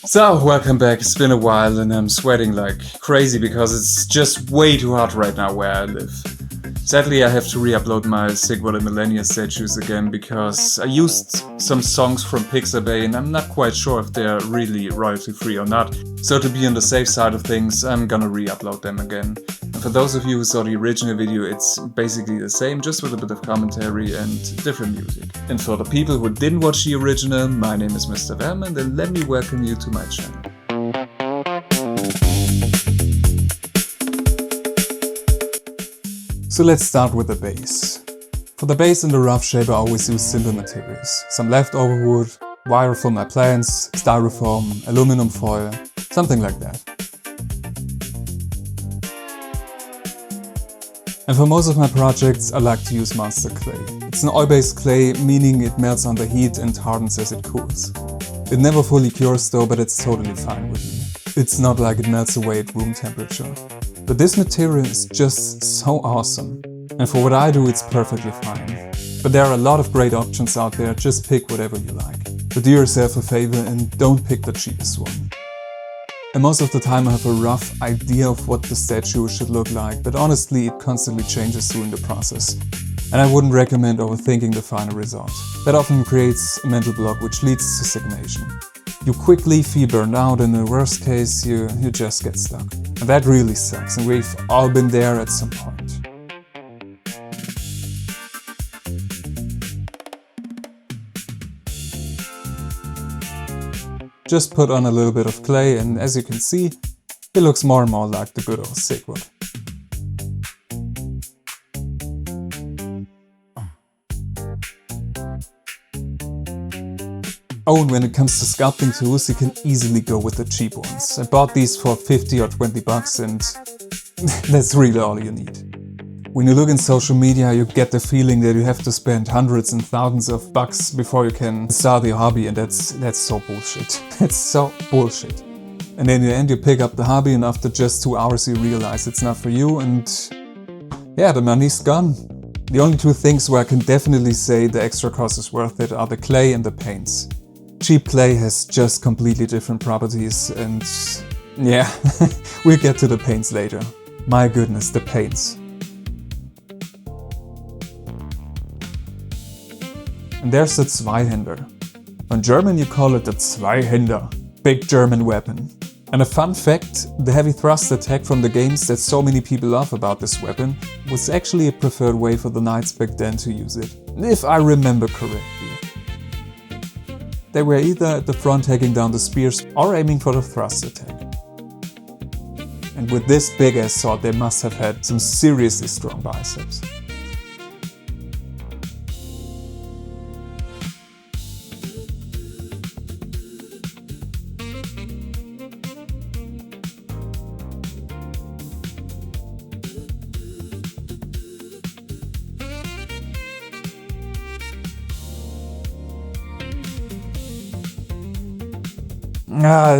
So, welcome back. It's been a while and I'm sweating like crazy because it's just way too hot right now where I live. Sadly, I have to re-upload my Siegward and Millennia statues again because I used some songs from Pixabay and I'm not quite sure if they're really royalty free or not. So to be on the safe side of things, I'm gonna re-upload them again. And for those of you who saw the original video, it's basically the same, just with a bit of commentary and different music. And for the people who didn't watch the original, my name is Mr.Velmont and let me welcome you to my channel. So let's start with the base. For the base and the rough shape I always use simple materials. Some leftover wood, wire for my plants, styrofoam, aluminum foil, something like that. And for most of my projects I like to use monster clay. It's an oil-based clay, meaning it melts under heat and hardens as it cools. It never fully cures though, but it's totally fine with me. It's not like it melts away at room temperature. But this material is just so awesome. And for what I do, it's perfectly fine. But there are a lot of great options out there, just pick whatever you like. But do yourself a favor and don't pick the cheapest one. And most of the time I have a rough idea of what the statue should look like, but honestly it constantly changes during the process. And I wouldn't recommend overthinking the final result. That often creates a mental block which leads to stagnation. You quickly feel burned out and in the worst case you just get stuck. And that really sucks, and we've all been there at some point. Just put on a little bit of clay and as you can see, it looks more and more like the good old Siegward. Oh, and when it comes to sculpting tools, you can easily go with the cheap ones. I bought these for 50 or 20 bucks and that's really all you need. When you look in social media, you get the feeling that you have to spend hundreds and thousands of bucks before you can start your hobby, and that's so bullshit. That's so bullshit. And in the end you pick up the hobby and after just 2 hours you realize it's not for you and yeah, the money's gone. The only two things where I can definitely say the extra cost is worth it are the clay and the paints. Cheap clay has just completely different properties and yeah, we'll get to the paints later. My goodness, the paints. And there's the Zweihänder. In German you call it the Zweihänder, big German weapon. And a fun fact, the heavy thrust attack from the games that so many people love about this weapon was actually a preferred way for the knights back then to use it, if I remember correctly. They were either at the front taking down the spears or aiming for the thrust attack. And with this big ass sword they must have had some seriously strong biceps.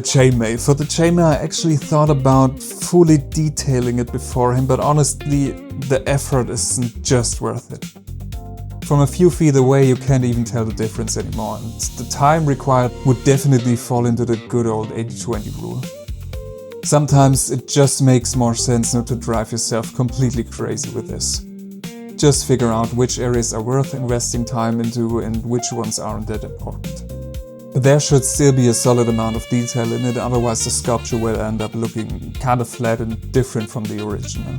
Chainmail. For the chainmail I actually thought about fully detailing it beforehand, but honestly the effort isn't just worth it. From a few feet away you can't even tell the difference anymore, and the time required would definitely fall into the good old 80-20 rule. Sometimes it just makes more sense not to drive yourself completely crazy with this. Just figure out which areas are worth investing time into and which ones aren't that important. But there should still be a solid amount of detail in it, otherwise the sculpture will end up looking kinda flat and different from the original.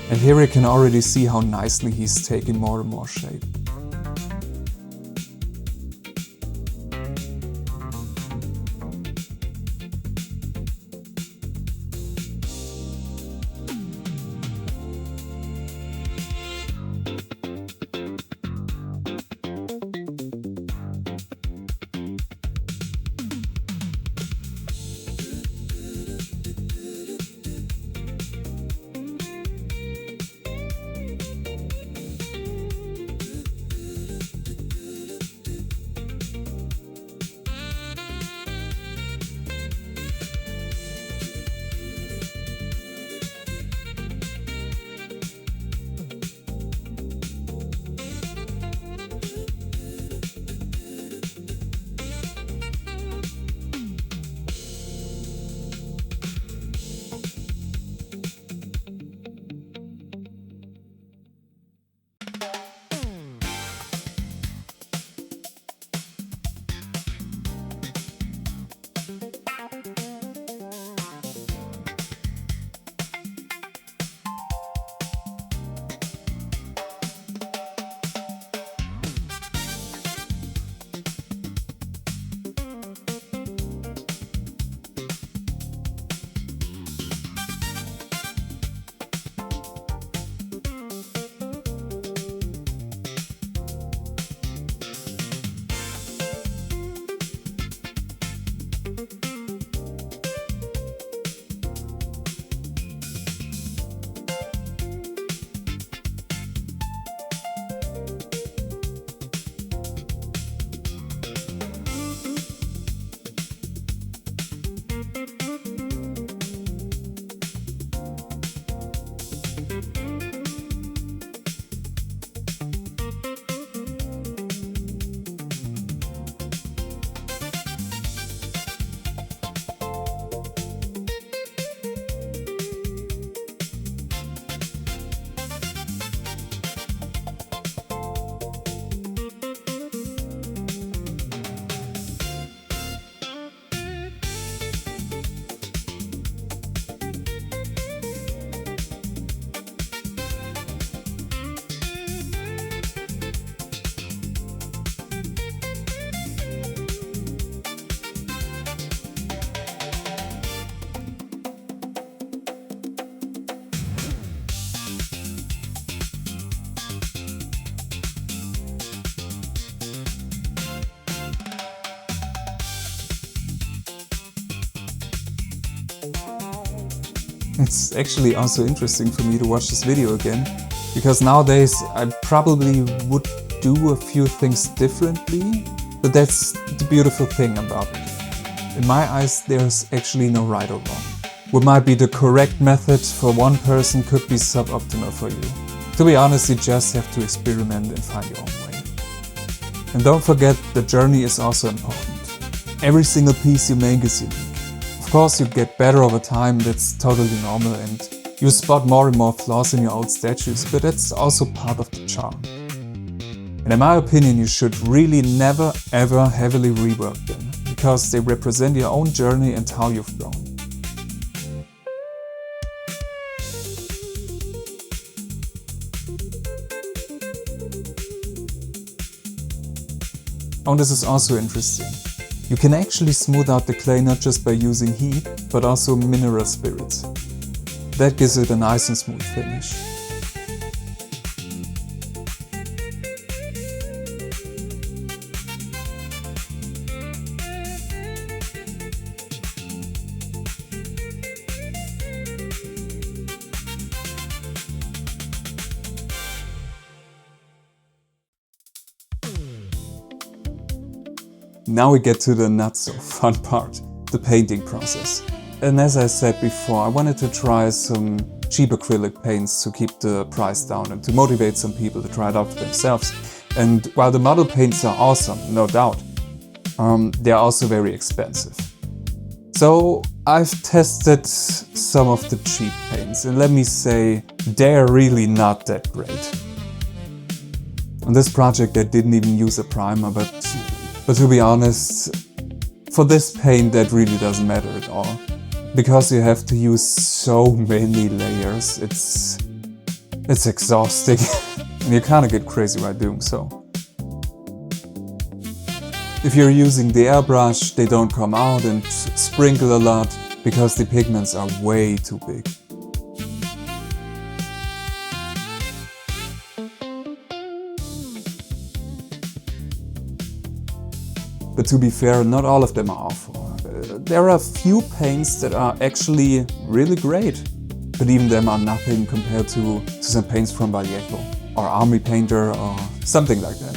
And here you can already see how nicely he's taking more and more shape. It's actually also interesting for me to watch this video again, because nowadays I probably would do a few things differently, but that's the beautiful thing about it. In my eyes, there's actually no right or wrong. What might be the correct method for one person could be suboptimal for you. To be honest, you just have to experiment and find your own way. And don't forget, the journey is also important. Every single piece you make is unique. Of course, you get better over time, that's totally normal, and you spot more and more flaws in your old statues, but that's also part of the charm. And in my opinion, you should really never ever heavily rework them, because they represent your own journey and how you've grown. Oh, this is also interesting. You can actually smooth out the clay not just by using heat, but also mineral spirits. That gives it a nice and smooth finish. Now we get to the not so fun part, the painting process. And as I said before, I wanted to try some cheap acrylic paints to keep the price down and to motivate some people to try it out for themselves. And while the model paints are awesome, no doubt, they are also very expensive. So I've tested some of the cheap paints, and let me say, they're really not that great. On this project I didn't even use a primer, but to be honest, for this paint that really doesn't matter at all. Because you have to use so many layers, it's exhausting and you kinda get crazy while doing so. If you're using the airbrush, they don't come out and sprinkle a lot because the pigments are way too big. But to be fair, not all of them are awful. There are a few paints that are actually really great, but even them are nothing compared to some paints from Vallejo or Army Painter or something like that.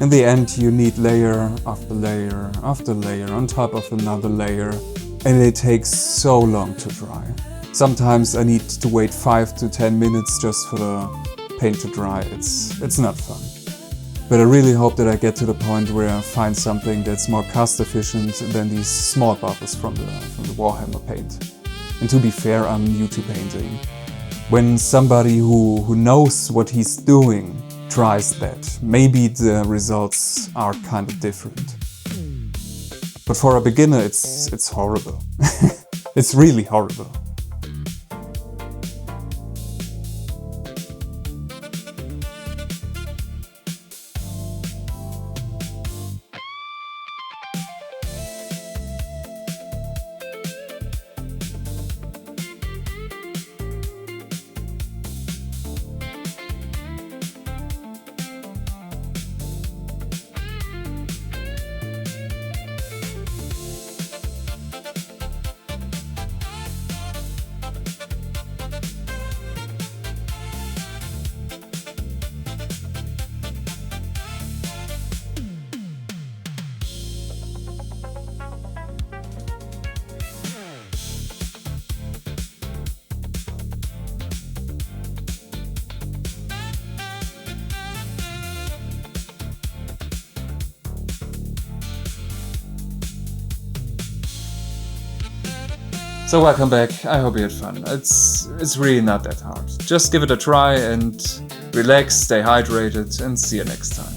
In the end, you need layer after layer after layer on top of another layer, and it takes so long to dry. Sometimes I need to wait 5 to 10 minutes just for the paint to dry. It's not fun. But I really hope that I get to the point where I find something that's more cost efficient than these small bottles from the Warhammer paint. And to be fair, I'm new to painting. When somebody who knows what he's doing tries that, maybe the results are kind of different. But for a beginner, it's horrible. It's really horrible. So welcome back, I hope you had fun. It's really not that hard. Just give it a try and relax, stay hydrated, and see you next time.